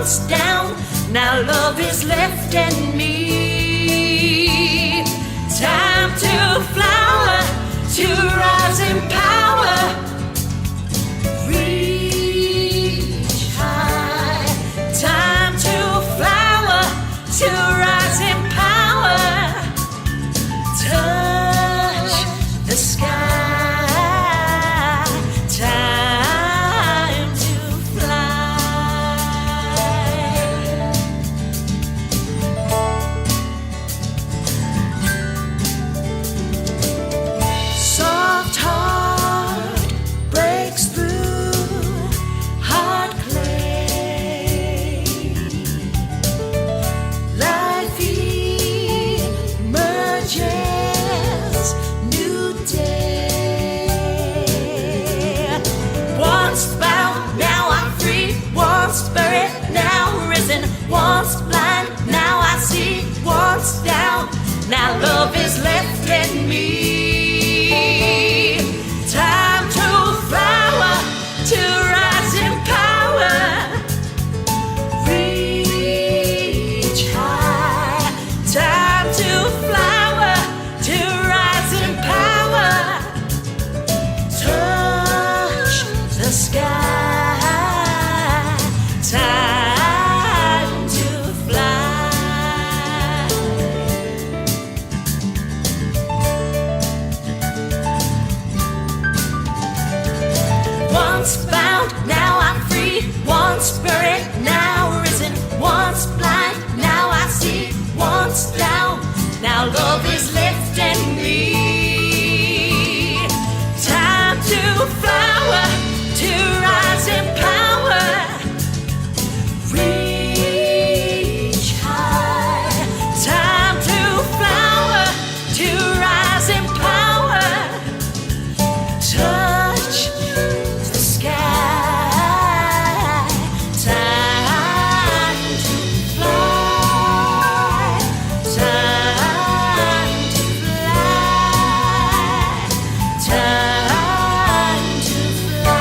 once down, now love is left in me. Time to flower, to rise in power, reach high. Time to flower, to rise in power, touch the sky. Time to fly. Soft heart breaks through hard clay. Life emerges, new day. Once bound, now I'm free. Once buried, now risen. Once blind, now I see. Once down, now love is left in me. Time to flower, to rise in power, reach high. Time to flower, to rise in power, touch the sky. Time to fly. Once bound, now I'm free. Once buried, now risen. Once blind, now I see. Once down, now love is left in me. Time to flower, to rise in power, reach high. Time to flower, to rise in power, touch the sky. Time to fly. Time to fly. Time to fly.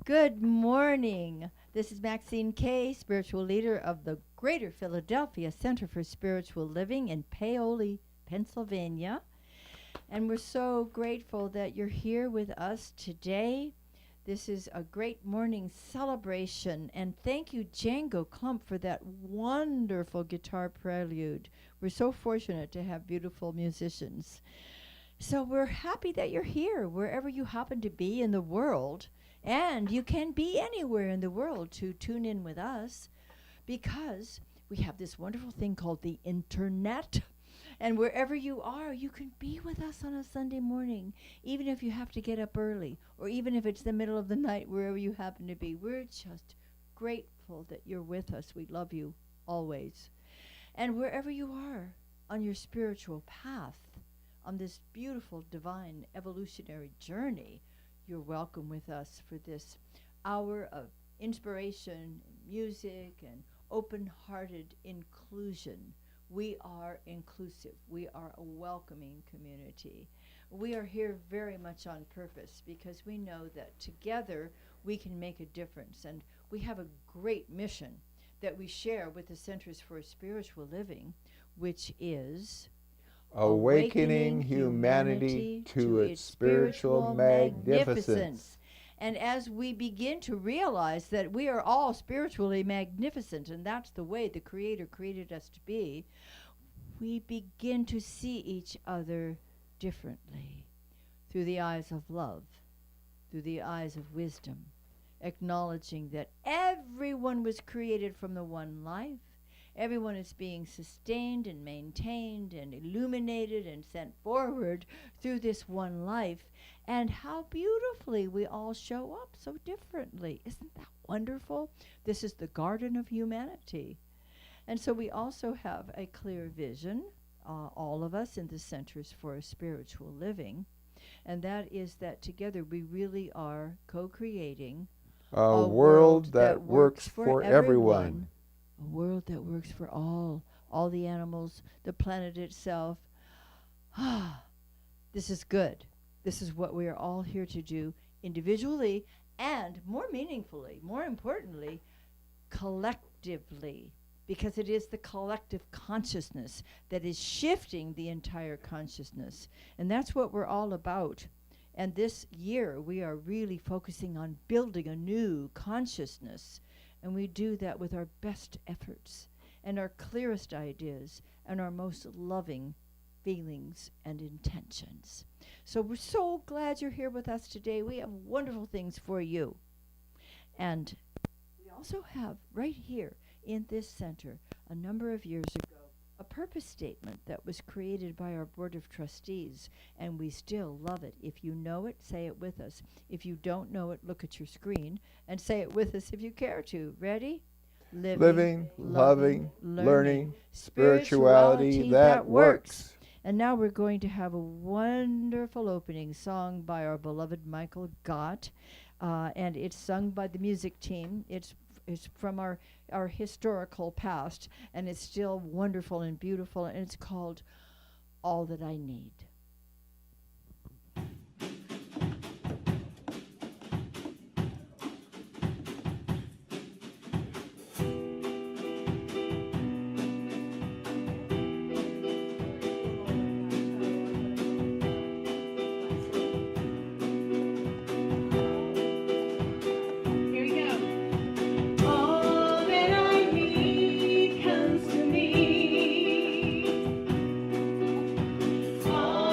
Good morning. This is Maxine Kay, spiritual leader of the Greater Philadelphia Center for Spiritual Living in Paoli, Pennsylvania. And we're so grateful that you're here with us today. This is a great morning celebration. And thank you, Django Clump, for that wonderful guitar prelude. We're so fortunate to have beautiful musicians. So we're happy that you're here, wherever you happen to be in the world. And you can be anywhere in the world to tune in with us, because we have this wonderful thing called the internet. And wherever you are, you can be with us on a Sunday morning, even if you have to get up early, or even if it's the middle of the night, wherever you happen to be. We're just grateful that you're with us. We love you always. And wherever you are on your spiritual path, on this beautiful, divine, evolutionary journey, you're welcome with us for this hour of inspiration, music, and open-hearted inclusion. We are inclusive. We are a welcoming community. We are here very much on purpose because we know that together we can make a difference. And we have a great mission that we share with the Centers for Spiritual Living, which is awakening humanity to its spiritual magnificence. And as we begin to realize that we are all spiritually magnificent, and that's the way the Creator created us to be, we begin to see each other differently through the eyes of love, through the eyes of wisdom, acknowledging that everyone was created from the one life. Everyone is being sustained and maintained and illuminated and sent forward through this one life. And how beautifully we all show up so differently. Isn't that wonderful? This is the garden of humanity. And so we also have a clear vision, all of us in the Centers for Spiritual Living. And that is that together we really are co-creating a world that works for everyone. A world that works for all the animals, the planet itself. This is good. This is what we are all here to do individually and more meaningfully, more importantly, collectively, because it is the collective consciousness that is shifting the entire consciousness. And that's what we're all about. And this year, we are really focusing on building a new consciousness. And we do that with our best efforts and our clearest ideas and our most loving feelings and intentions. So we're so glad you're here with us today. We have wonderful things for you. And we also have right here in this center, a number of years ago, a purpose statement that was created by our Board of Trustees, and we still love it. If you know it, say it with us. If you don't know it, look at your screen and say it with us if you care to. Ready? Living, loving, learning, spirituality that works. And now we're going to have a wonderful opening song by our beloved Michael Gott, and it's sung by the music team. It's from our historical past, and it's still wonderful and beautiful, and it's called All That I Need. All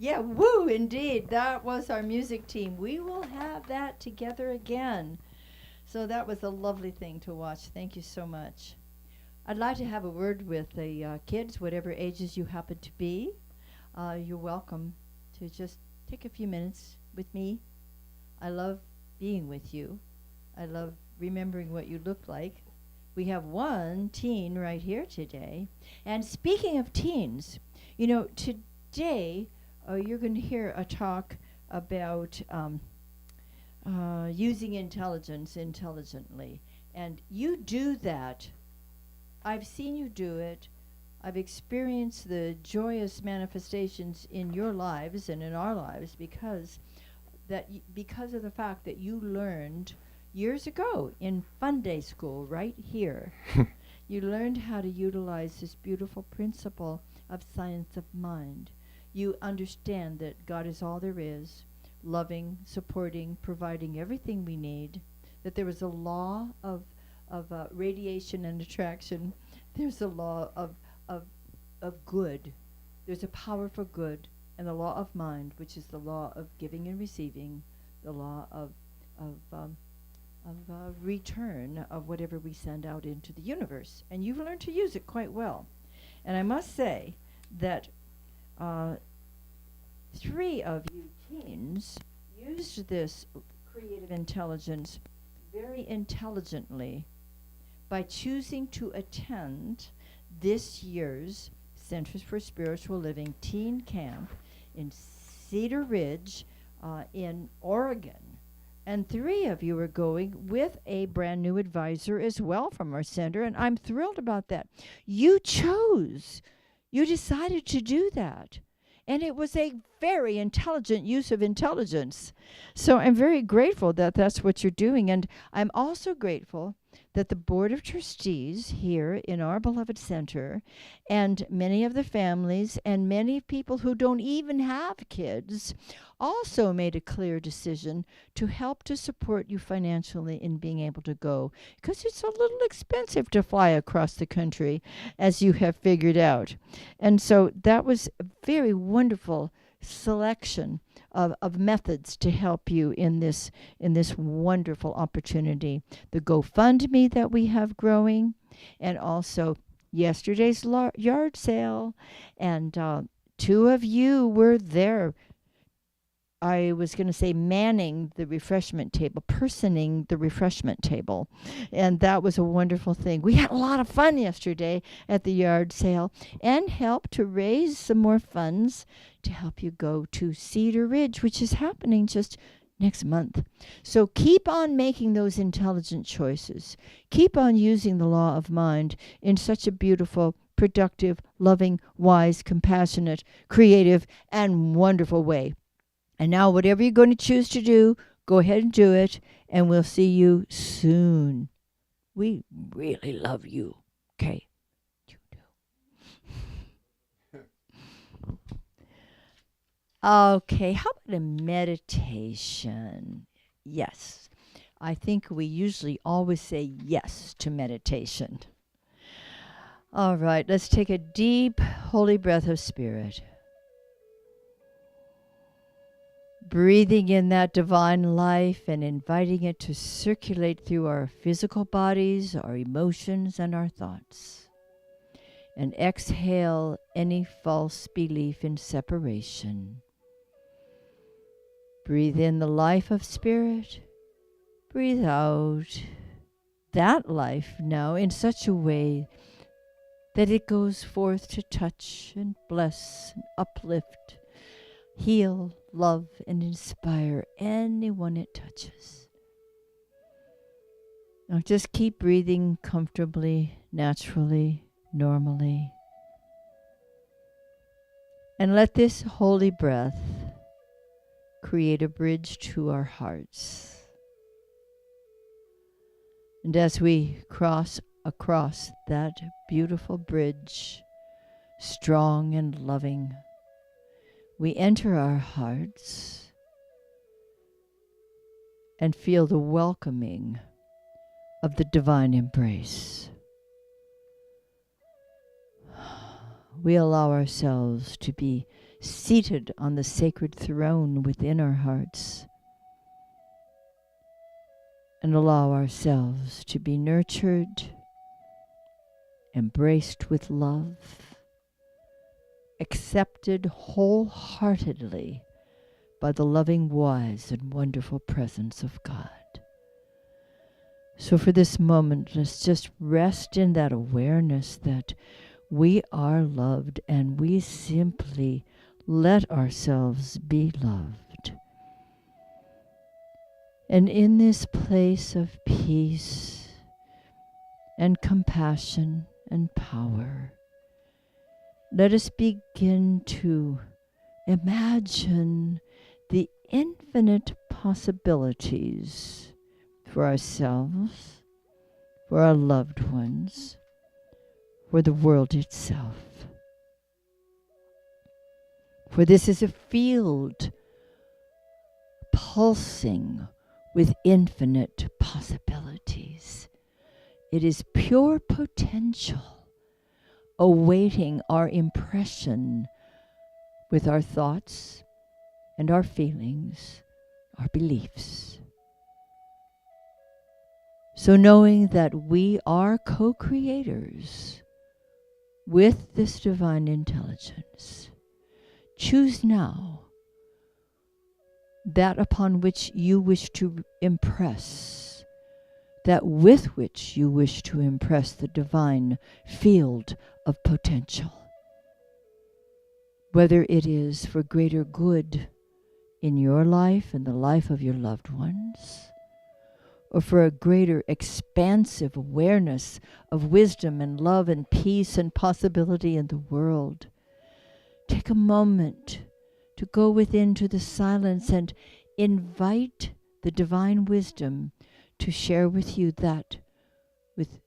Yeah, woo, indeed. That was our music team. We will have that together again. So that was a lovely thing to watch. Thank you so much. I'd like to have a word with the kids, whatever ages you happen to be. You're welcome to just take a few minutes with me. I love being with you. I love remembering what you look like. We have one teen right here today. And speaking of teens, you know, today you're going to hear a talk about using intelligence intelligently. And you do that. I've seen you do it. I've experienced the joyous manifestations in your lives and in our lives because of the fact that you learned years ago in Fun Day School right here. You learned how to utilize this beautiful principle of science of mind. You understand that God is all there is, loving, supporting, providing everything we need, that there is a law of radiation and attraction. There's a law of good. There's a power for good, and the law of mind, which is the law of giving and receiving, the law of return of whatever we send out into the universe. And you've learned to use it quite well. And I must say that 3 of you teens used this creative intelligence very intelligently by choosing to attend this year's Centers for Spiritual Living Teen Camp in Cedar Ridge in Oregon. And 3 of you are going with a brand new advisor as well from our center, and I'm thrilled about that. You decided to do that. And it was a very intelligent use of intelligence. So I'm very grateful that that's what you're doing. And I'm also grateful that the Board of Trustees here in our beloved center and many of the families and many people who don't even have kids also made a clear decision to help to support you financially in being able to go, because it's a little expensive to fly across the country, as you have figured out. And so that was a very wonderful selection of methods to help you in this wonderful opportunity. The GoFundMe that we have growing, and also yesterday's yard sale, and 2 of you were there. I was going to say manning the refreshment table, personing the refreshment table. And that was a wonderful thing. We had a lot of fun yesterday at the yard sale and helped to raise some more funds to help you go to Cedar Ridge, which is happening just next month. So keep on making those intelligent choices. Keep on using the law of mind in such a beautiful, productive, loving, wise, compassionate, creative, and wonderful way. And now, whatever you're going to choose to do, go ahead and do it, and we'll see you soon. We really love you, okay? You do. Okay, how about a meditation? Yes, I think we usually always say yes to meditation. All right, let's take a deep, holy breath of spirit. Breathing in that divine life and inviting it to circulate through our physical bodies, our emotions, and our thoughts. And exhale any false belief in separation. Breathe in the life of spirit. Breathe out that life now in such a way that it goes forth to touch and bless and uplift, heal, love, and inspire anyone it touches. Now just keep breathing comfortably, naturally, normally. And let this holy breath create a bridge to our hearts. And as we cross across that beautiful bridge, strong and loving, we enter our hearts and feel the welcoming of the divine embrace. We allow ourselves to be seated on the sacred throne within our hearts, and allow ourselves to be nurtured, embraced with love, accepted wholeheartedly by the loving, wise, and wonderful presence of God. So for this moment, let's just rest in that awareness that we are loved, and we simply let ourselves be loved. And in this place of peace and compassion and power, let us begin to imagine the infinite possibilities for ourselves, for our loved ones, for the world itself. For this is a field pulsing with infinite possibilities. It is pure potential, awaiting our impression with our thoughts and our feelings, our beliefs. So knowing that we are co-creators with this divine intelligence, choose now that upon which you wish to impress, that with which you wish to impress the divine field of potential. Whether it is for greater good in your life and the life of your loved ones, or for a greater expansive awareness of wisdom and love and peace and possibility in the world. Take a moment to go within to the silence and invite the divine wisdom to share with you that with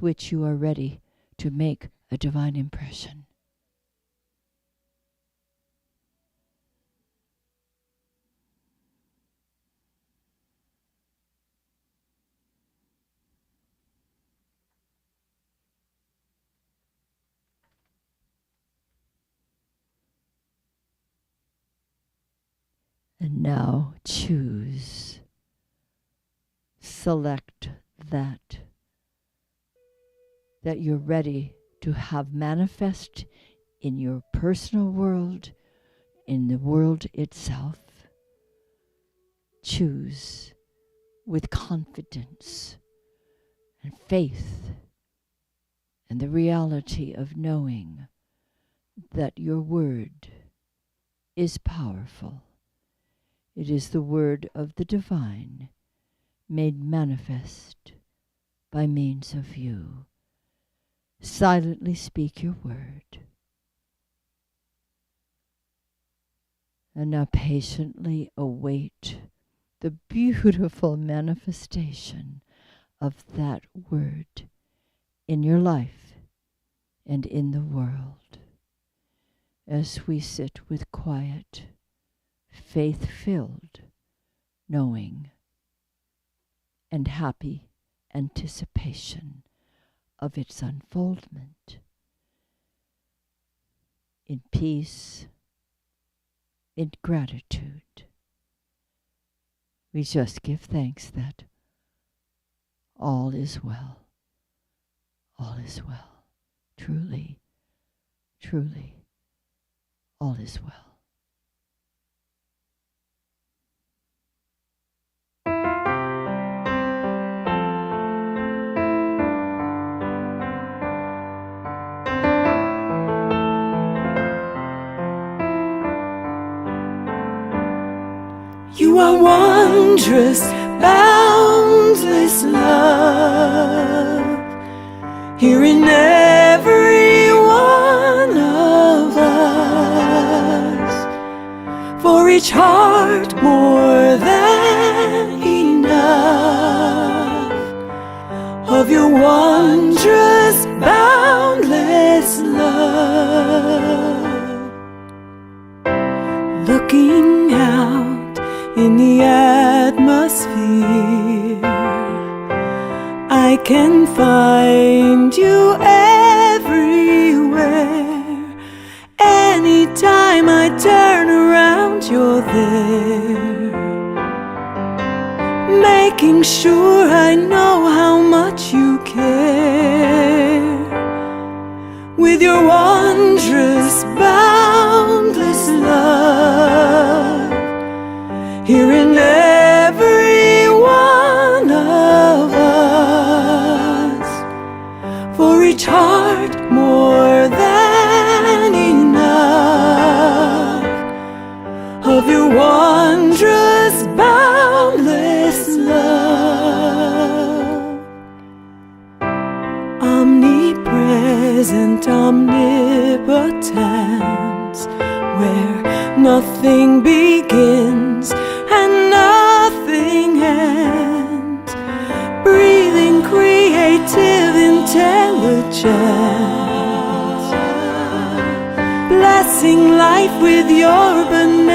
which you are ready to make a divine impression. And now choose, select that you're ready to have manifest in your personal world, in the world itself. Choose with confidence and faith and the reality of knowing that your word is powerful. It is the word of the divine made manifest by means of you. Silently speak your word. And now patiently await the beautiful manifestation of that word in your life and in the world. As we sit with quiet, faith-filled knowing and happy anticipation of its unfoldment in peace, in gratitude. We just give thanks that all is well. All is well. Truly, truly, all is well. You are wondrous, boundless love, here in every one of us, for each heart more than enough of your wondrous, boundless love. Looking out in the atmosphere, I can find you everywhere, anytime. time I turn around, you're there, making sure I know how much you care. With your wondrous, boundless love, here in every one of us, for each heart more than enough of your wondrous, boundless love. Omnipresent, omnipotence, where nothing begins and nothing ends, breathing creative intelligence, blessing life with your benevolence,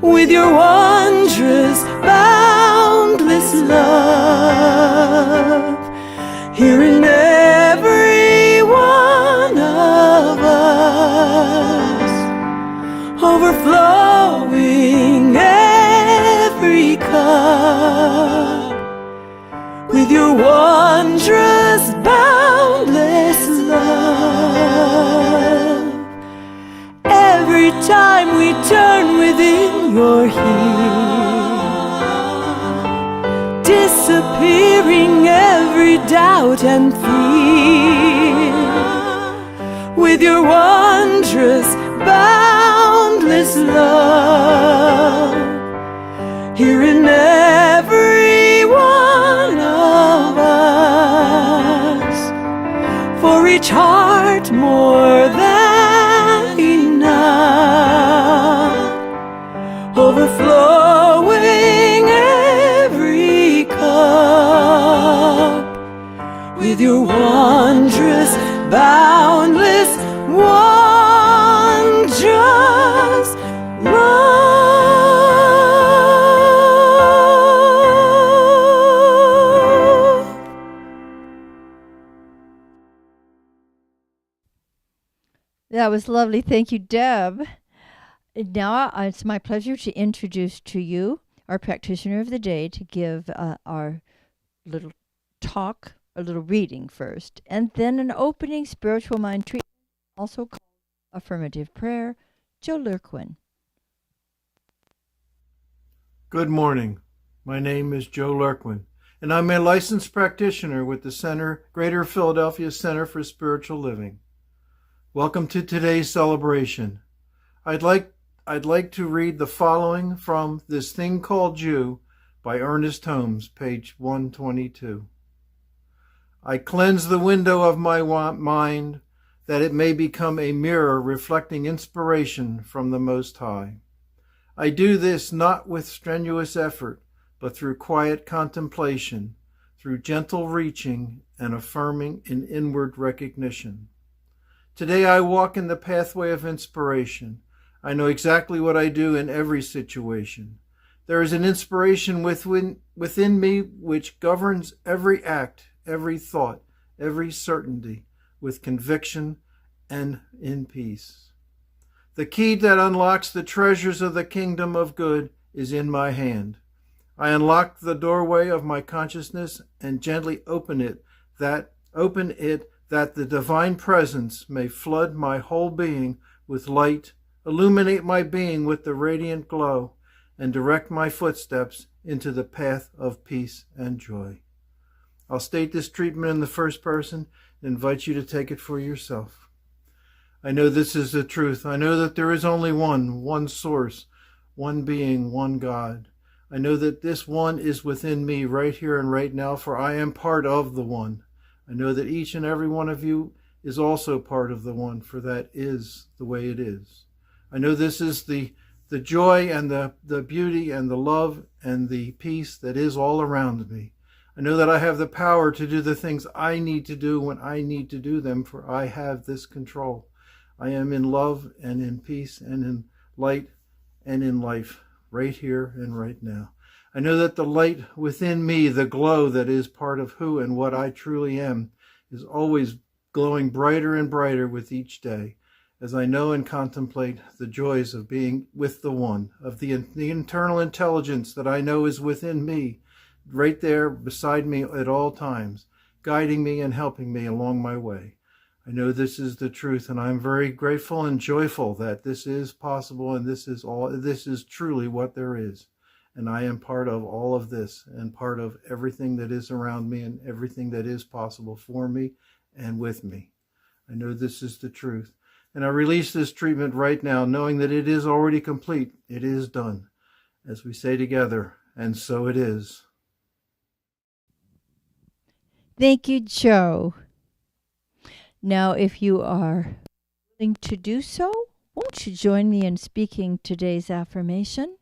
with your wondrous, boundless love, here in every one of us, overflowing every cup, with your wondrous, boundless love. Every time we turn within, you're here, disappearing every doubt and fear, with your wondrous, boundless love, here in every one of us, for each heart more than enough, overflowing every cup, with your wondrous, boundless, wondrous love. That was lovely. Thank you, Deb. Now it's my pleasure to introduce to you our practitioner of the day to give our little talk, a little reading first, and then an opening spiritual mind treatment, also called affirmative prayer. Joe Lurquin. Good morning. My name is Joe Lurquin, and I'm a licensed practitioner with the Greater Philadelphia Center for Spiritual Living. Welcome to today's celebration. I'd like to read the following from This Thing Called You by Ernest Holmes, page 122. I cleanse the window of my mind that it may become a mirror reflecting inspiration from the Most High. I do this not with strenuous effort, but through quiet contemplation, through gentle reaching and affirming in inward recognition. Today I walk in the pathway of inspiration. I know exactly what I do in every situation. There is an inspiration within me which governs every act, every thought, every certainty, with conviction and in peace. The key that unlocks the treasures of the kingdom of good is in my hand. I unlock the doorway of my consciousness and gently open it that the divine presence may flood my whole being with light, illuminate my being with the radiant glow, and direct my footsteps into the path of peace and joy. I'll state this treatment in the first person and invite you to take it for yourself. I know this is the truth. I know that there is only one source, one being, one God. I know that this one is within me right here and right now, for I am part of the one. I know that each and every one of you is also part of the one, for that is the way it is. I know this is the joy and the beauty and the love and the peace that is all around me. I know that I have the power to do the things I need to do when I need to do them, for I have this control. I am in love and in peace and in light and in life, right here and right now. I know that the light within me, the glow that is part of who and what I truly am, is always glowing brighter and brighter with each day, as I know and contemplate the joys of being with the One, of the internal intelligence that I know is within me, right there beside me at all times, guiding me and helping me along my way. I know this is the truth, and I'm very grateful and joyful that this is possible, and this is truly what there is. And I am part of all of this, and part of everything that is around me, and everything that is possible for me and with me. I know this is the truth. And I release this treatment right now, knowing that it is already complete. It is done. As we say together, and so it is. Thank you, Joe. Now, if you are willing to do so, won't you join me in speaking today's affirmation?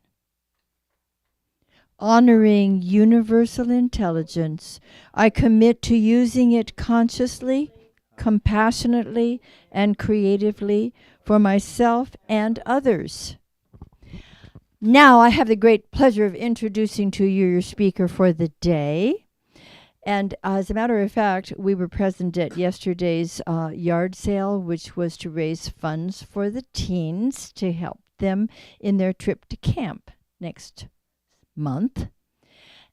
Honoring universal intelligence, I commit to using it consciously, compassionately, and creatively for myself and others. Now I have the great pleasure of introducing to you your speaker for the day. And as a matter of fact, we were present at yesterday's yard sale, which was to raise funds for the teens to help them in their trip to camp next month.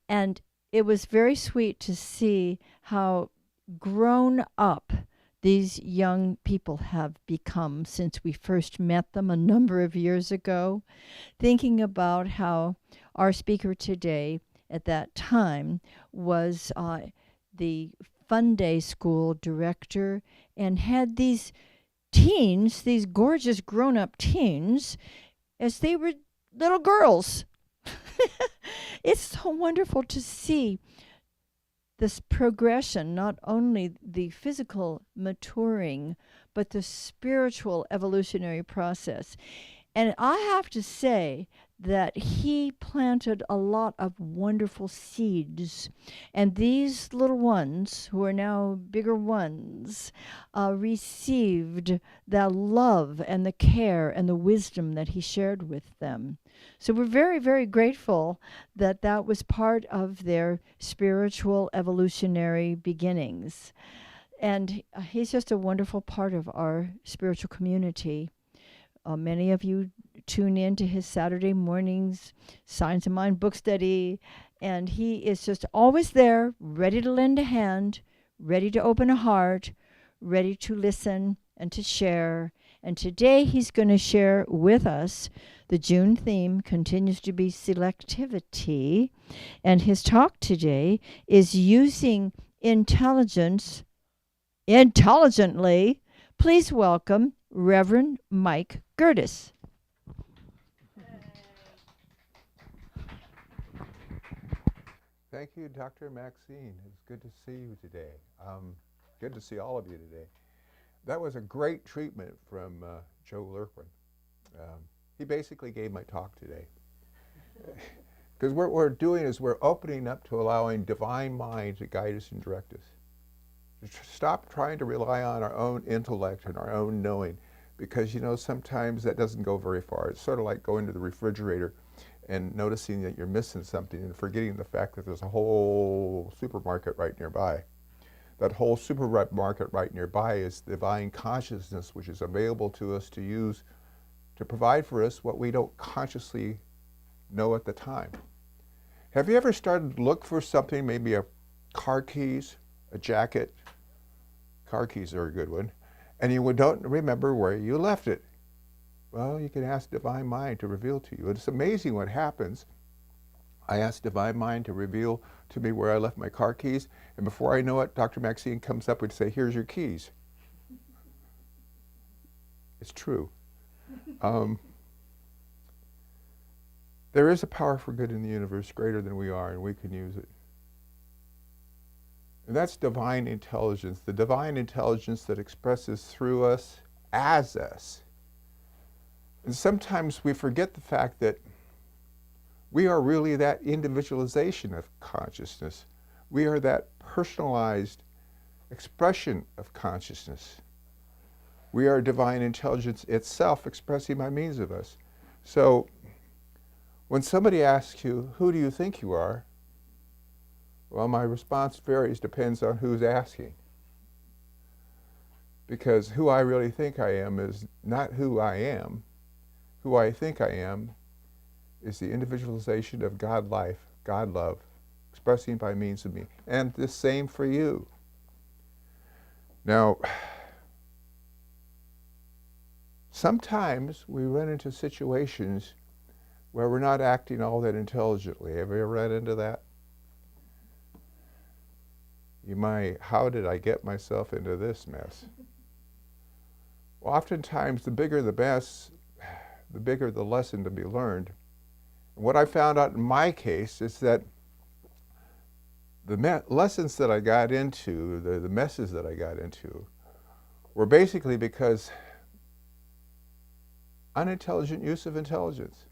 And it was very sweet to see how grown up these young people have become since we first met them a number of years ago. Thinking about how our speaker today at that time was the Fun Day School director and had these teens, these gorgeous grown-up teens, as they were little girls. It's so wonderful to see this progression, not only the physical maturing, but the spiritual evolutionary process. And I have to say that he planted a lot of wonderful seeds. And these little ones, who are now bigger ones, received the love and the care and the wisdom that he shared with them. So we're very, very grateful that that was part of their spiritual evolutionary beginnings. And he's just a wonderful part of our spiritual community. Many of you tune in to his Saturday mornings, Signs of Mind book study, and he is just always there, ready to lend a hand, ready to open a heart, ready to listen and to share. And today he's going to share with us, the June theme continues to be selectivity, and his talk today is using intelligence intelligently. Please welcome Reverend Mike Gerdes. Thank you, Dr. Maxine. It's good to see you today. Good to see all of you today. That was a great treatment from Joe Lurquin. He basically gave my talk today. Because what we're doing is we're opening up to allowing divine mind to guide us and direct us. Stop trying to rely on our own intellect and our own knowing, because sometimes that doesn't go very far. It's sort of like going to the refrigerator and noticing that you're missing something and forgetting the fact that there's a whole supermarket right nearby. That whole supermarket right nearby is divine consciousness, which is available to us to use to provide for us what we don't consciously know at the time. Have you ever started to look for something, maybe a car keys, a jacket? Car keys are a good one. And you don't remember where you left it. Well, you can ask Divine Mind to reveal to you. It's amazing what happens. I asked Divine Mind to reveal to me where I left my car keys, and before I know it, Dr. Maxine comes up and say, "Here's your keys." It's true. There is a power for good in the universe greater than we are, and we can use it. And that's divine intelligence, the divine intelligence that expresses through us, as us. And sometimes we forget the fact that we are really that individualization of consciousness. We are that personalized expression of consciousness. We are divine intelligence itself expressing by means of us. So when somebody asks you, "Who do you think you are?" Well, my response varies, depends on who's asking. Because who I really think I am is not who I am. Who I think I am is the individualization of God life, God love, expressing by means of me. And the same for you. Now, sometimes we run into situations where we're not acting all that intelligently. Have you ever run into that? You might, how did I get myself into this mess? Well, oftentimes the bigger the mess, the bigger the lesson to be learned. And what I found out in my case is that the lessons that I got into, the messes that I got into, were basically because unintelligent use of intelligence.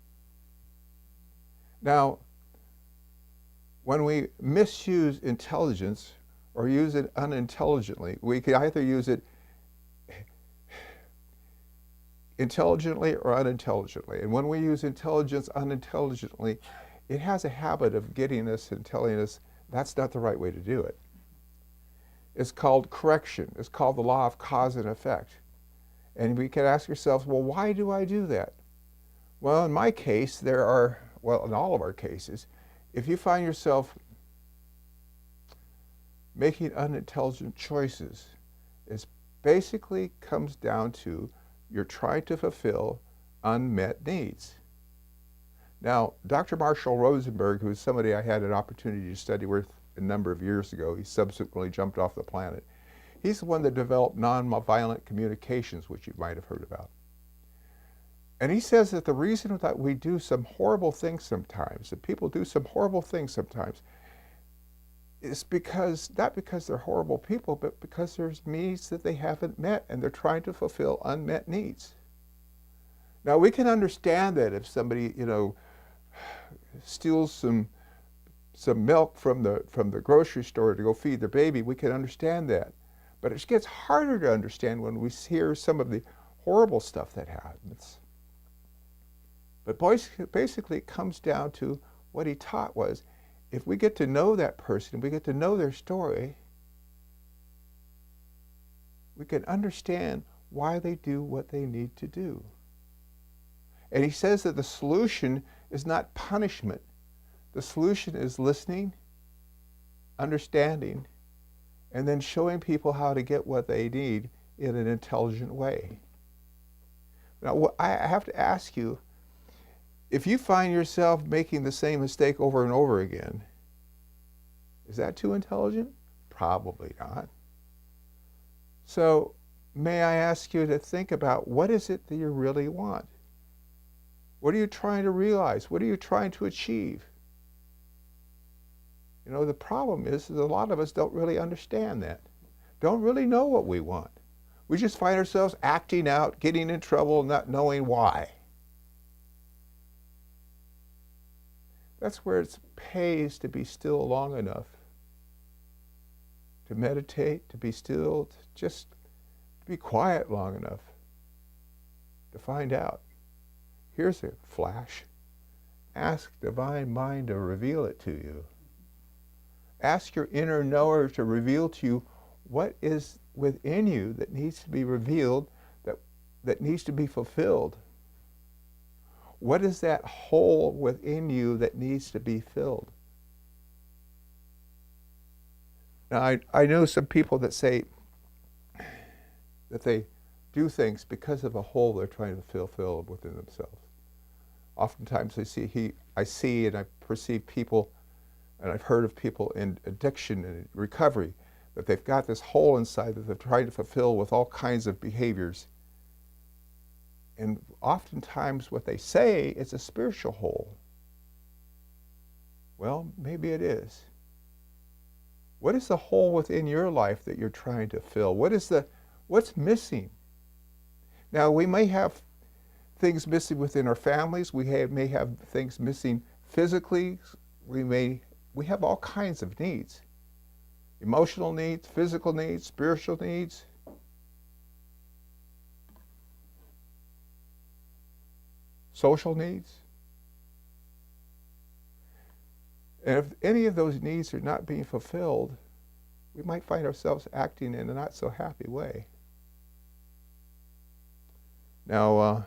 Now, when we misuse intelligence or use it unintelligently, we can either use it intelligently or unintelligently. And when we use intelligence unintelligently, it has a habit of getting us and telling us that's not the right way to do it. It's called correction. It's called the law of cause and effect. And we can ask ourselves, well, why do I do that? Well, in my case, in all of our cases, if you find yourself making unintelligent choices, it basically comes down to you're trying to fulfill unmet needs. Now, Dr. Marshall Rosenberg, who is somebody I had an opportunity to study with a number of years ago, he subsequently jumped off the planet. He's the one that developed nonviolent communications, which you might have heard about. And he says that the reason that we do some horrible things sometimes, that people do some horrible things sometimes, is because, not because they're horrible people, but because there's needs that they haven't met and they're trying to fulfill unmet needs. Now, we can understand that if somebody, steals some milk from the grocery store to go feed their baby, we can understand that. But it gets harder to understand when we hear some of the horrible stuff that happens. But basically it comes down to what he taught was, if we get to know that person, we get to know their story, we can understand why they do what they need to do. And he says that the solution is not punishment. The solution is listening, understanding, and then showing people how to get what they need in an intelligent way. Now, I have to ask you, if you find yourself making the same mistake over and over again, is that too intelligent? Probably not. So, may I ask you to think about what is it that you really want? What are you trying to realize? What are you trying to achieve? The problem is that a lot of us don't really understand that. Don't really know what we want. We just find ourselves acting out, getting in trouble, not knowing why. That's where it pays to be still long enough to meditate, to be still, to just be quiet long enough to find out. Here's a flash. Ask Divine Mind to reveal it to you. Ask your inner knower to reveal to you what is within you that needs to be revealed, that needs to be fulfilled. What is that hole within you that needs to be filled? Now, I know some people that say that they do things because of a hole they're trying to fulfill within themselves. Oftentimes I see and I perceive people, and I've heard of people in addiction and recovery, that they've got this hole inside that they're trying to fulfill with all kinds of behaviors. And oftentimes what they say is a spiritual hole. Well, maybe it is. What is the hole within your life that you're trying to fill? What's missing? Now, we may have things missing within our families. We may have things missing physically. We have all kinds of needs. Emotional needs, physical needs, spiritual needs. Social needs. And if any of those needs are not being fulfilled, we might find ourselves acting in a not so happy way. Now,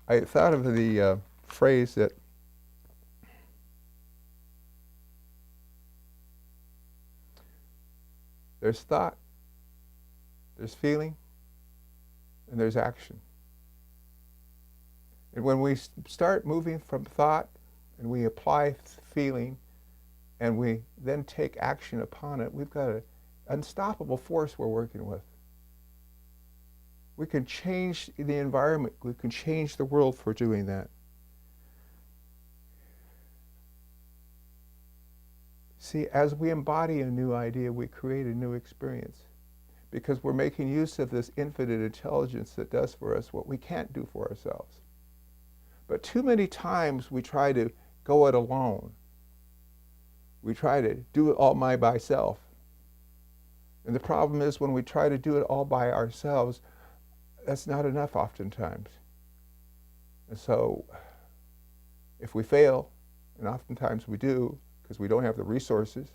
I thought of the phrase that there's thought, there's feeling, and there's action. And when we start moving from thought and we apply feeling and we then take action upon it, we've got an unstoppable force we're working with. We can change the environment. We can change the world for doing that. See, as we embody a new idea, we create a new experience because we're making use of this infinite intelligence that does for us what we can't do for ourselves. But too many times we try to go it alone. We try to do it all by myself. And the problem is when we try to do it all by ourselves, that's not enough oftentimes. And so if we fail, and oftentimes we do, because we don't have the resources,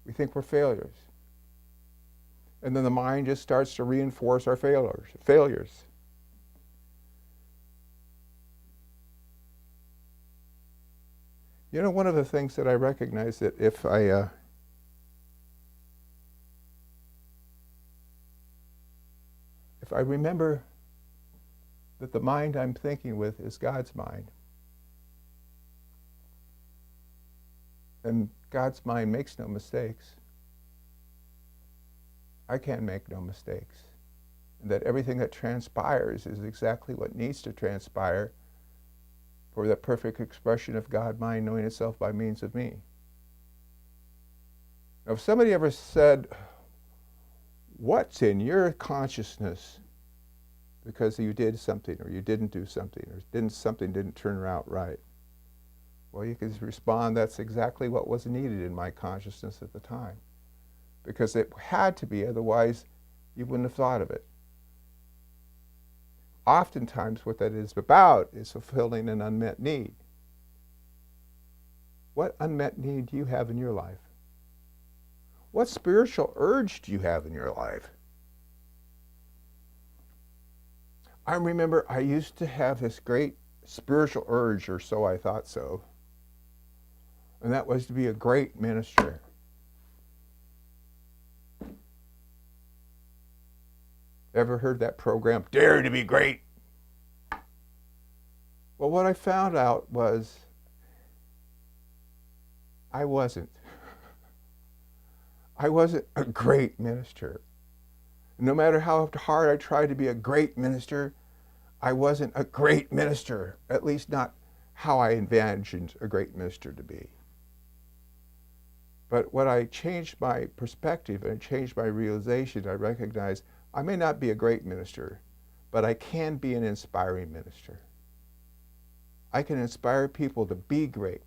we think we're failures. And then the mind just starts to reinforce our failures. You know, one of the things that I recognize that if I remember that the mind I'm thinking with is God's mind, and God's mind makes no mistakes, I can make no mistakes, and that everything that transpires is exactly what needs to transpire for the perfect expression of God mind knowing itself by means of me. Now, if somebody ever said, what's in your consciousness because you did something or you didn't do something or something didn't turn out right, well, you can respond, that's exactly what was needed in my consciousness at the time, because it had to be, otherwise you wouldn't have thought of it. Oftentimes what that is about is fulfilling an unmet need. What unmet need do you have in your life? What spiritual urge do you have in your life? I remember I used to have this great spiritual urge, or so I thought so, and that was to be a great minister. Ever heard that program, Dare to be Great? Well, what I found out was I wasn't. I wasn't a great minister. No matter how hard I tried to be a great minister, I wasn't a great minister, at least not how I imagined a great minister to be. But when I changed my perspective and changed my realization, I recognized I may not be a great minister, but I can be an inspiring minister. I can inspire people to be great.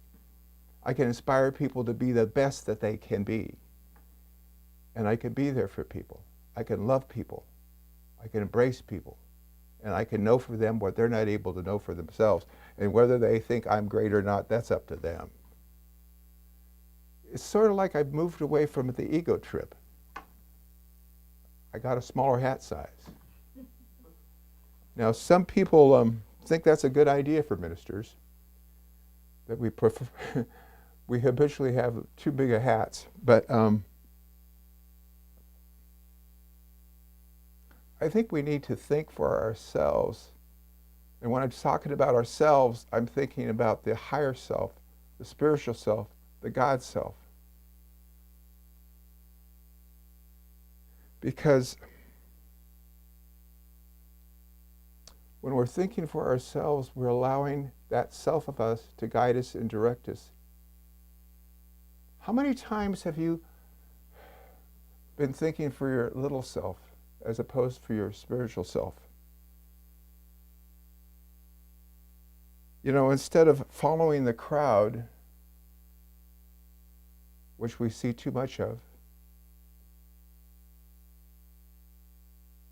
I can inspire people to be the best that they can be. And I can be there for people. I can love people. I can embrace people. And I can know for them what they're not able to know for themselves. And whether they think I'm great or not, that's up to them. It's sort of like I've moved away from the ego trip. I got a smaller hat size. Now, some people think that's a good idea for ministers, that we prefer we habitually have too big of hats. But I think we need to think for ourselves. And when I'm talking about ourselves, I'm thinking about the higher self, the spiritual self, the God self. Because when we're thinking for ourselves, we're allowing that self of us to guide us and direct us. How many times have you been thinking for your little self as opposed to your spiritual self? You know, instead of following the crowd, which we see too much of,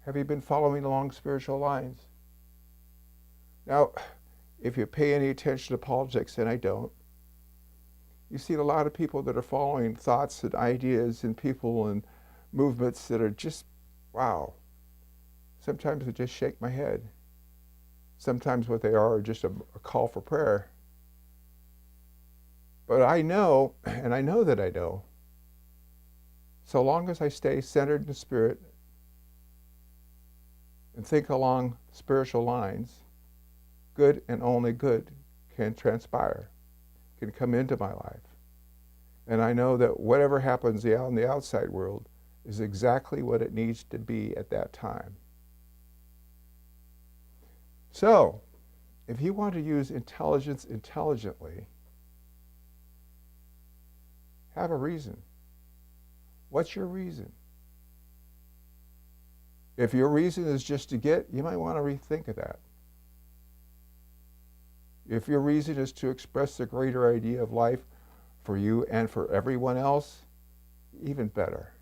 have you been following along spiritual lines? Now, if you pay any attention to politics, and I don't, You see a lot of people that are following thoughts and ideas and people and movements that are just, wow. Sometimes they just shake my head. Sometimes what they are just a call for prayer. But I know, and I know that I know, so long as I stay centered in the Spirit and think along spiritual lines, good and only good can transpire, can come into my life. And I know that whatever happens out in the outside world is exactly what it needs to be at that time. So, if you want to use intelligence intelligently, have a reason. What's your reason? If your reason is just to get, you might want to rethink of that. If your reason is to express the greater idea of life for you and for everyone else, even better.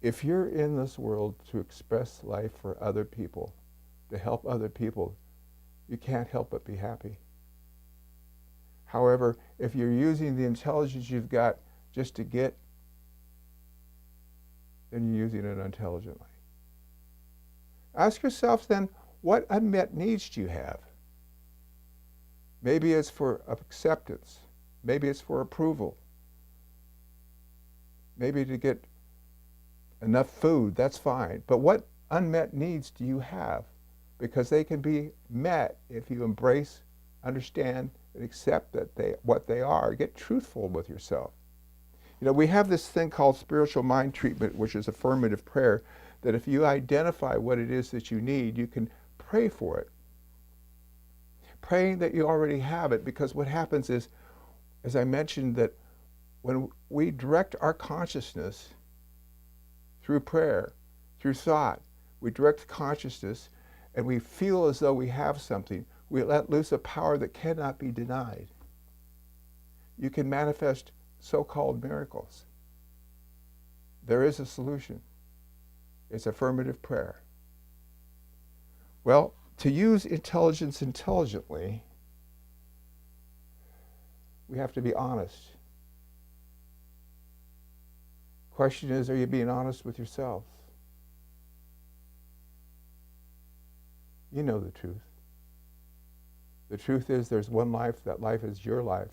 If you're in this world to express life for other people, to help other people, you can't help but be happy. However, if you're using the intelligence you've got just to get, then you're using it unintelligently. Ask yourself then, what unmet needs do you have? Maybe it's for acceptance. Maybe it's for approval. Maybe to get enough food, that's fine. But what unmet needs do you have? Because they can be met if you embrace, understand, and accept that what they are. Get truthful with yourself. You know, we have this thing called spiritual mind treatment, which is affirmative prayer, that if you identify what it is that you need, you can pray for it. Praying that you already have it, because what happens is, as I mentioned, that when we direct our consciousness through prayer, through thought, we direct consciousness and we feel as though we have something, we let loose a power that cannot be denied. You can manifest so-called miracles. There is a solution. It's affirmative prayer. Well, to use intelligence intelligently, we have to be honest. Question is, are you being honest with yourself? You know the truth. The truth is there's one life, that life is your life.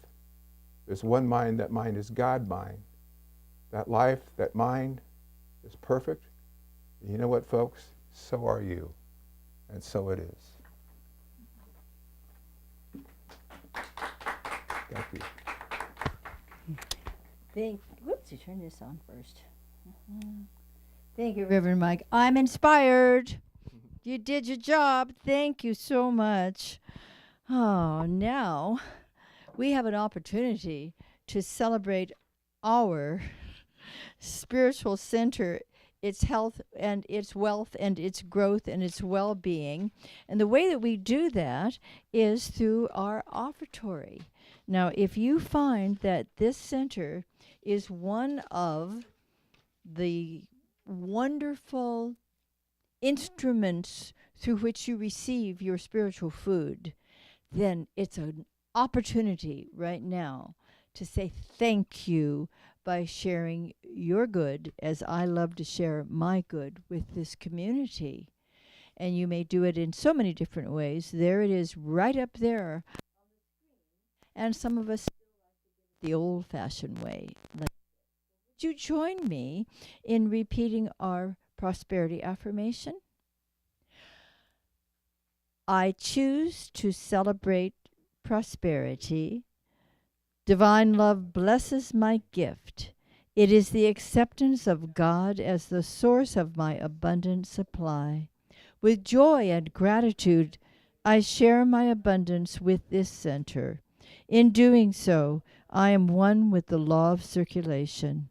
There's one mind, that mind is God mind. That life, that mind is perfect. And you know what, folks? So are you. And so it is. Thank you. Whoops, you turn this on first. Thank you, Reverend Mike. I'm inspired. You did your job. Thank you so much. Oh, now we have an opportunity to celebrate our spiritual center, its health and its wealth and its growth and its well-being. And the way that we do that is through our offertory. Now, if you find that this center is one of the wonderful instruments through which you receive your spiritual food, then it's an opportunity right now to say thank you by sharing your good, as I love to share my good with this community. And you may do it in so many different ways. There it is right up there. And some of us the old-fashioned way. Would you join me in repeating our prosperity affirmation? I choose to celebrate prosperity. Divine love blesses my gift. It is the acceptance of God as the source of my abundant supply. With joy and gratitude, I share my abundance with this center. In doing so, I am one with the law of circulation.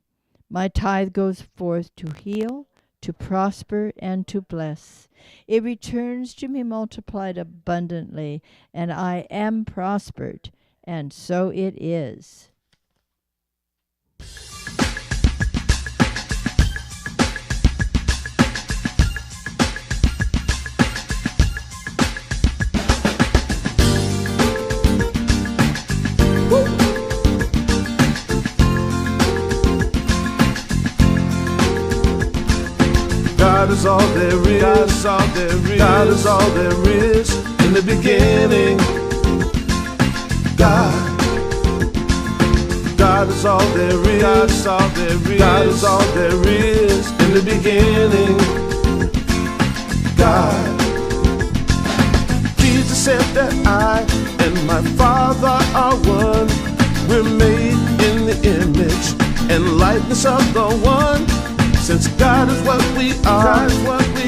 My tithe goes forth to heal, to prosper, and to bless. It returns to me multiplied abundantly, and I am prospered, and so it is. is all there is. God is all there is. God is all there is. In the beginning, God. God is all there is. God is all there is. God is all there is. In the beginning, God. Jesus said that I and my Father are one. We're made in the image and likeness of the one. Since God is what we are,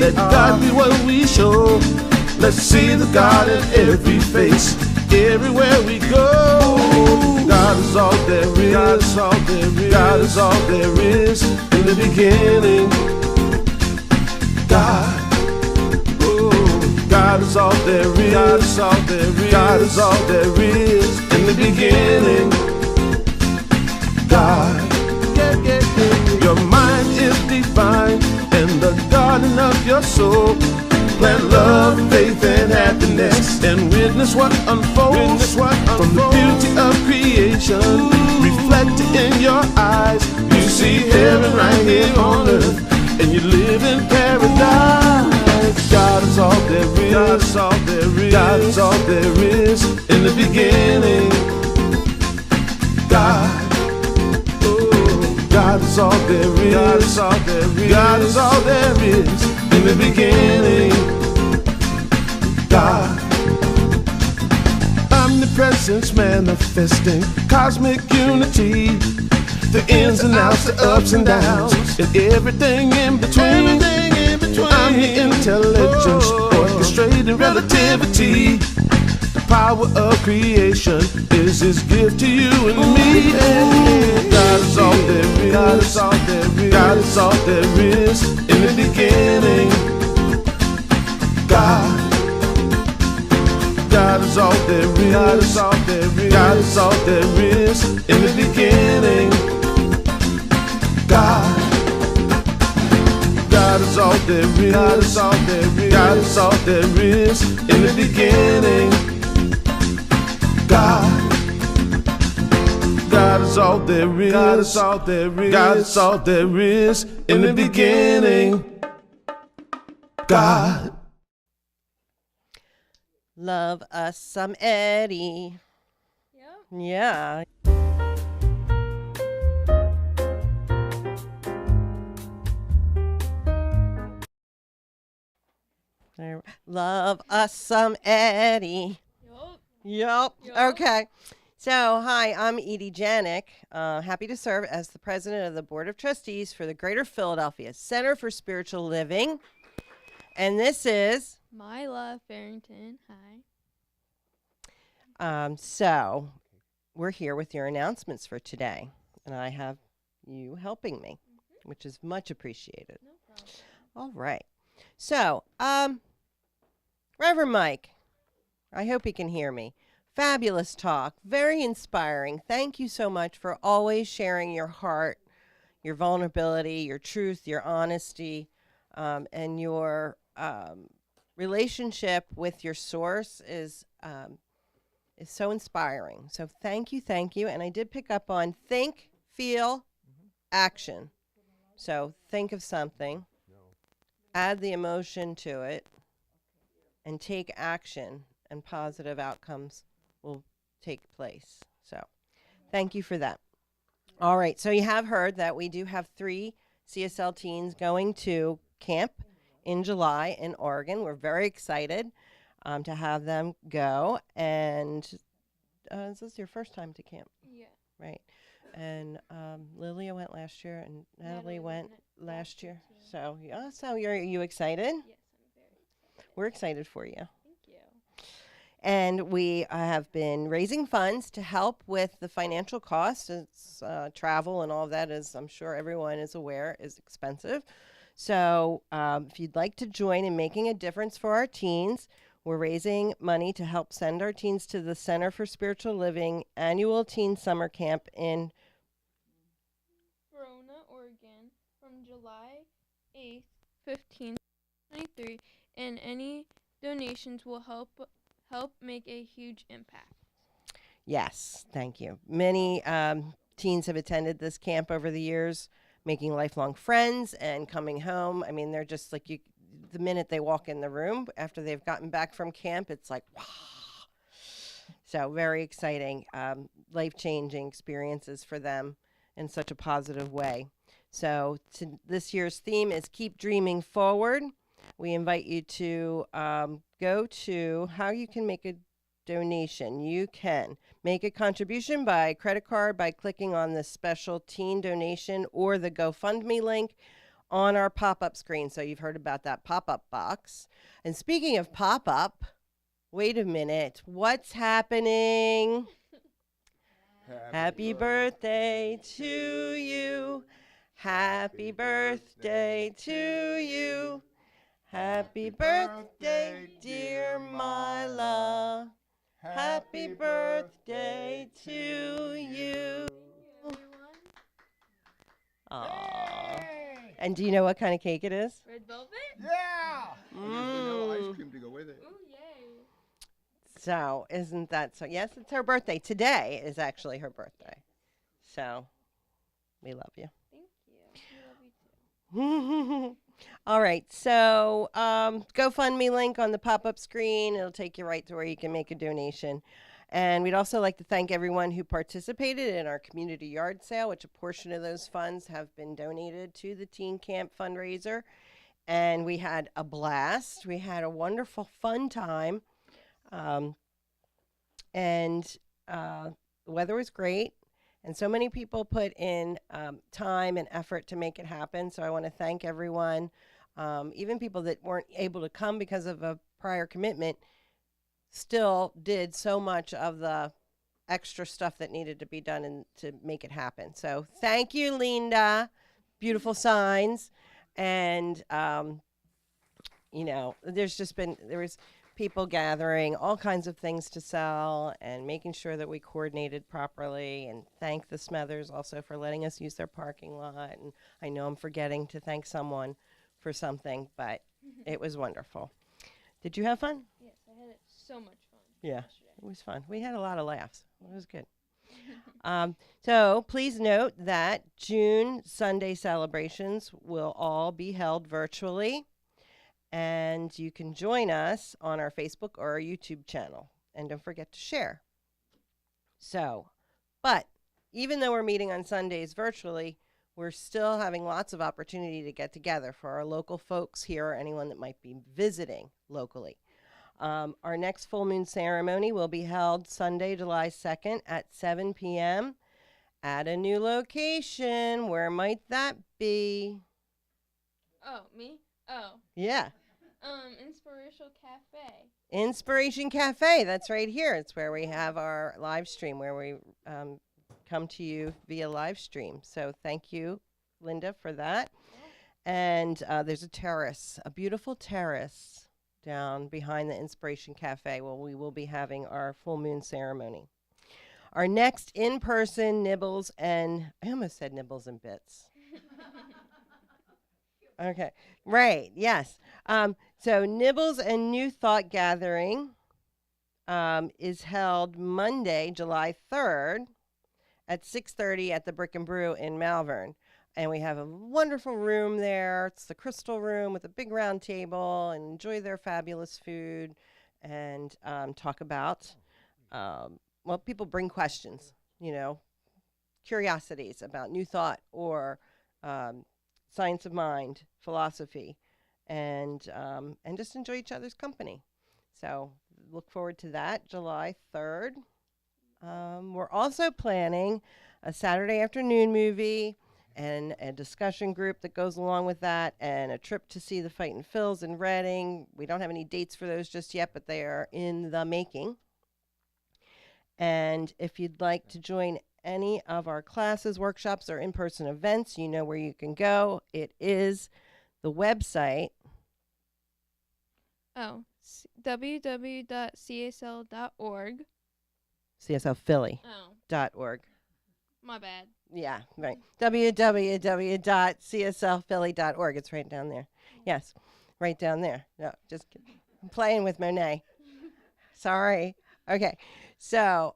let God be what we show. Let's see the God in every face, everywhere we go. God is all there is. God is all there is. God is all there is. In the beginning, God. Oh, God is all there is. God is all there is. God is all there is. In the beginning, God. Your mind is divine, and the garden of your soul. Plant love, faith, and happiness, and witness what unfolds from the beauty of creation. Reflected in your eyes, you see heaven right here on earth, and you live in paradise. God is all there is. God is all there is. God is all there is. In the beginning, God. God is all there is. God is all there is. God is all there is. In the beginning, God. Omnipresence manifesting cosmic unity. The ins and outs, the ups and downs, and everything in between. I'm the intelligence, orchestrating relativity. The power of creation is His gift to you and me. God is all there is. God is all there is. God is all there is. In the beginning, God. God is all there is. God is all there is. God is all there is. In the beginning, God. God is all there is. God is all there is. God is all there is. In the beginning, God. God is all there is. God is all there is. God is all there is. In the beginning, God. Love us some Eddie. Yeah. Love us some Eddie. Yup. Okay. So, hi, I'm Edie Janik. Happy to serve as the president of the Board of Trustees for the Greater Philadelphia Center for Spiritual Living. And this is... My Love Farrington. Hi. So, we're here with your announcements for today. And I have you helping me, which is much appreciated. No problem. All right. So, Reverend Mike, I hope he can hear me. Fabulous talk, very inspiring. Thank you so much for always sharing your heart, your vulnerability, your truth, your honesty, and your relationship with your source is so inspiring. So thank you. And I did pick up on think, feel, action. So think of something, add the emotion to it, and take action, and positive outcomes will take place. So thank you for that. All right, so you have heard that we do have 3 CSL teens going to camp in July in Oregon. We're very excited to have them go. And is this your first time to camp? Yeah. Right. And Lilia went last year, and Natalie went last year. So, so are you excited? Yes, I'm very excited. We're excited for you. Thank you. And we have been raising funds to help with the financial costs. It's travel and all of that, as I'm sure everyone is aware, is expensive. So if you'd like to join in making a difference for our teens, we're raising money to help send our teens to the Center for Spiritual Living annual teen summer camp in Verona, Oregon, from July 8th, 15th, 23, and any donations will help make a huge impact. Yes, thank you. Many teens have attended this camp over the years. making lifelong friends and coming home. I mean, they're just like you. The minute they walk in the room after they've gotten back from camp, it's like, wow. So very exciting, life-changing experiences for them in such a positive way. So this year's theme is Keep Dreaming Forward. We invite you to go to how you can make a donation. You can make a contribution by credit card by clicking on the special teen donation or the GoFundMe link on our pop-up screen. So you've heard about that pop-up box. And speaking of pop-up, wait a minute. What's happening? Happy birthday to you. Happy birthday to you. Happy birthday, dear Mila. Happy birthday to you. Aww. And do you know what kind of cake it is? Red velvet? Yeah! And there's vanilla Mm. ice cream to go with it. Ooh, yay. So, isn't that so? Yes, it's her birthday. Today is actually her birthday. So, we love you. Thank you. We love you too. All right. So, GoFundMe link on the pop-up screen. It'll take you right to where you can make a donation. And we'd also like to thank everyone who participated in our community yard sale, which a portion of those funds have been donated to the Teen Camp fundraiser. And we had a blast. We had a wonderful, fun time. And the weather was great. And so many people put in time and effort to make it happen. So I want to thank everyone, even people that weren't able to come because of a prior commitment, still did so much of the extra stuff that needed to be done and to make it happen. So thank you, Linda. Beautiful signs. And, you know, there was people gathering, all kinds of things to sell and making sure that we coordinated properly, and thank the Smethers also for letting us use their parking lot. And I know I'm forgetting to thank someone for something, but it was wonderful. Did you have fun? Yes, I had so much fun. Yeah, yesterday. it was fun. We had a lot of laughs. It was good. So please note that June Sunday celebrations will all be held virtually, and you can join us on our Facebook or our YouTube channel. And don't forget to share. So, but even though we're meeting on Sundays virtually, we're still having lots of opportunity to get together for our local folks here or anyone that might be visiting locally. Our next full moon ceremony will be held Sunday, July 2nd at 7 p.m. at a new location. Where might that be? Oh, me? Oh. Yeah. Inspirational Cafe. Inspiration Cafe. That's right here. It's where we have our live stream, where we come to you via live stream. So thank you, Linda, for that. And there's a terrace, a beautiful terrace down behind the Inspiration Cafe where we will be having our full moon ceremony. Our next in-person nibbles and, I almost said nibbles and bits. Okay, right, yes. So Nibbles and New Thought Gathering is held Monday, July 3rd at 6:30 at the Brick and Brew in Malvern. And we have a wonderful room there. It's the Crystal Room with a big round table, and enjoy their fabulous food and talk about, well, people bring questions, you know, curiosities about New Thought or science of mind, philosophy, and just enjoy each other's company. So look forward to that, July 3rd. We're also planning a Saturday afternoon movie and a discussion group that goes along with that, and a trip to see the Fightin' Phils in Reading. We don't have any dates for those just yet, but they are in the making. And if you'd like to join any of our classes, workshops, or in-person events, you know where you can go. It is the website. Oh, www.csl.org. CSLphilly.org. Oh, my bad. Yeah, right. www.cslphilly.org. It's right down there. Yes, right down there. No, just kidding. I'm playing with Monet. Sorry. Okay. So,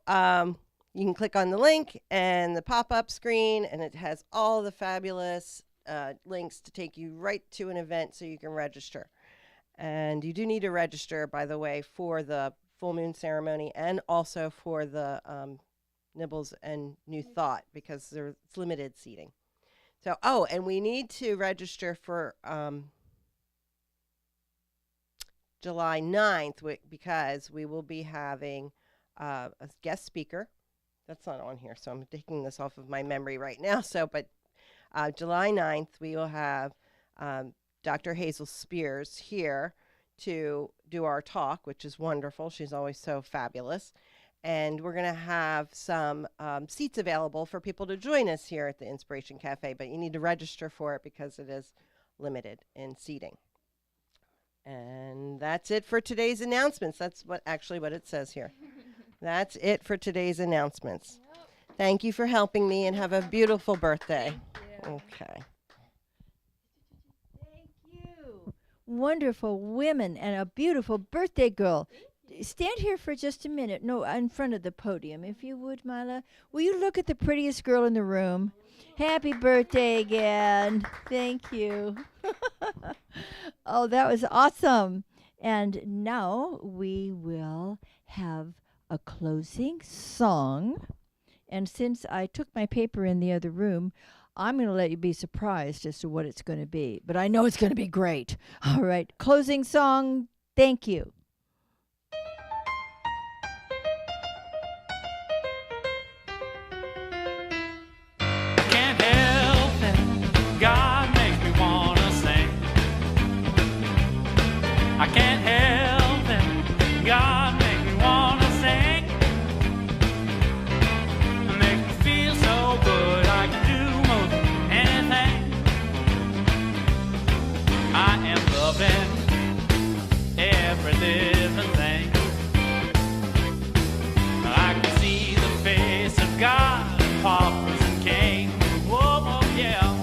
you can click on the link and the pop-up screen, and it has all the fabulous links to take you right to an event so you can register. And you do need to register, by the way, for the full moon ceremony and also for the Nibbles and New Thought, because there's limited seating. So, and we need to register for July 9th because we will be having a guest speaker. That's not on here, so I'm taking this off of my memory right now. But July 9th, we will have Dr. Hazel Spears here to do our talk, which is wonderful. She's always so fabulous. And we're going to have some seats available for people to join us here at the Inspiration Cafe, but you need to register for it because it is limited in seating. And that's it for today's announcements. That's what it says here. That's it for today's announcements. Yep. Thank you for helping me, and have a beautiful birthday. Okay. Thank you. Wonderful women and a beautiful birthday girl. Stand here for just a minute. No, in front of the podium, if you would, Mila. Will you look at the prettiest girl in the room? Happy birthday again. Thank you. Oh, that was awesome. And now we will have a closing song. And since I took my paper in the other room, I'm going to let you be surprised as to what it's going to be. But I know it's going to be great. All right. Closing song. Thank you. Can't help it, God makes me wanna sing. I can't help it, God makes me wanna sing. It makes me feel so good, I can do most anything. I am loving every living thing. I can see the face of God and paupers and kings. Whoa, whoa, yeah.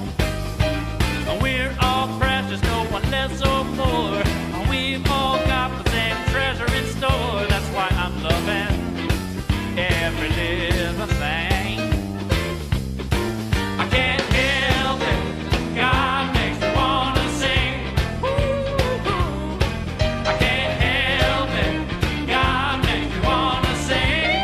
We're all precious, no one less or more. We've all got the same treasure in store. That's why I'm loving every living thing. I can't help it, God makes me wanna sing. Ooh, I can't help it, God makes me wanna sing.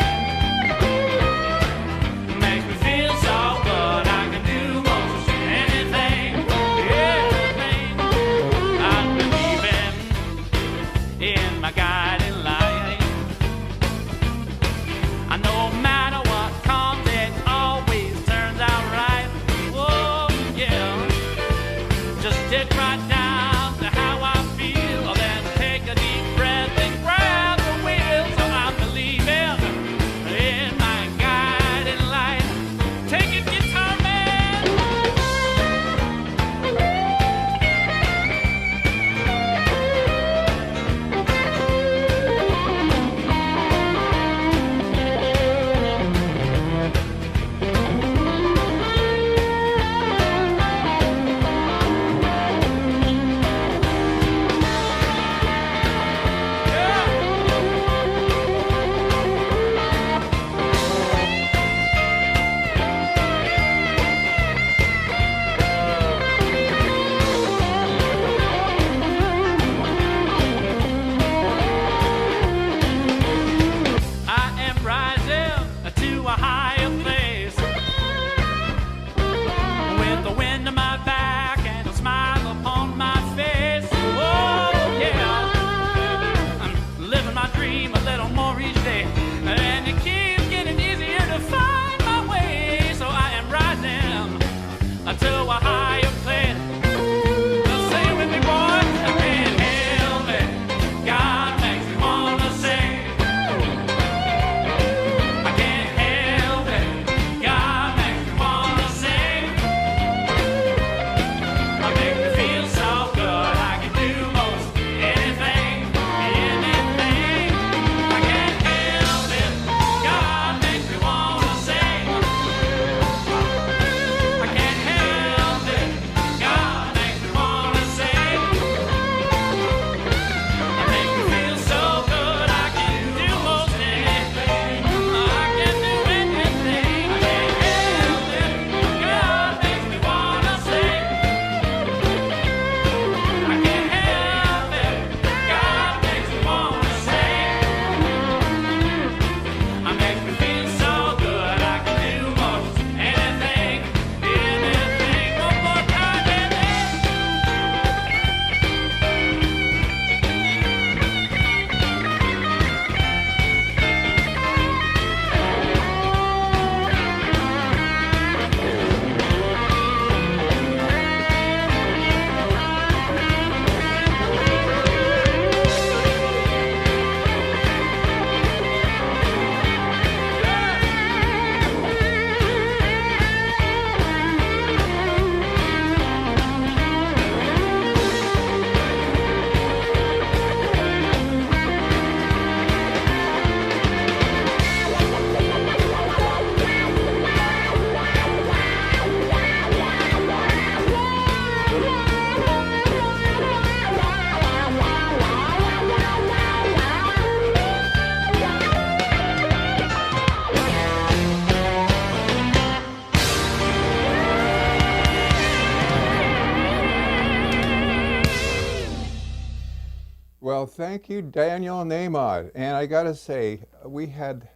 Well, thank you, Daniel and Namod. And I got to say, we had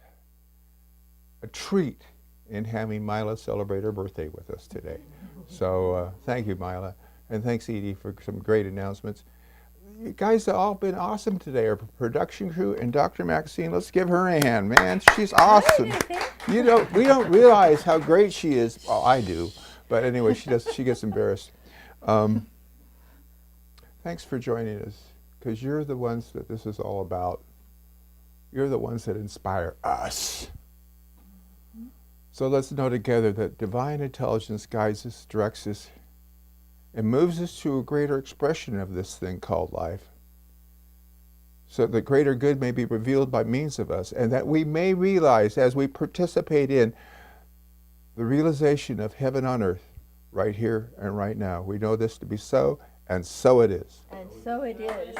a treat in having Mila celebrate her birthday with us today. So thank you, Mila. And thanks, Edie, for some great announcements. You guys have all been awesome today. Our production crew and Dr. Maxine, let's give her a hand, man. She's awesome. We don't realize how great she is. Well, I do. But anyway, she gets embarrassed. Thanks for joining us, because you're the ones that this is all about. You're the ones that inspire us. So let's know together that divine intelligence guides us, directs us, and moves us to a greater expression of this thing called life, so that greater good may be revealed by means of us, and that we may realize as we participate in the realization of heaven on earth, right here and right now. We know this to be so, and so it is. And so it is.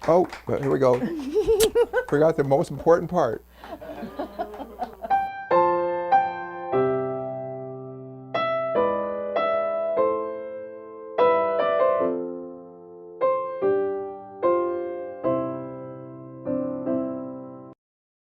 Oh, here we go. Forgot the most important part.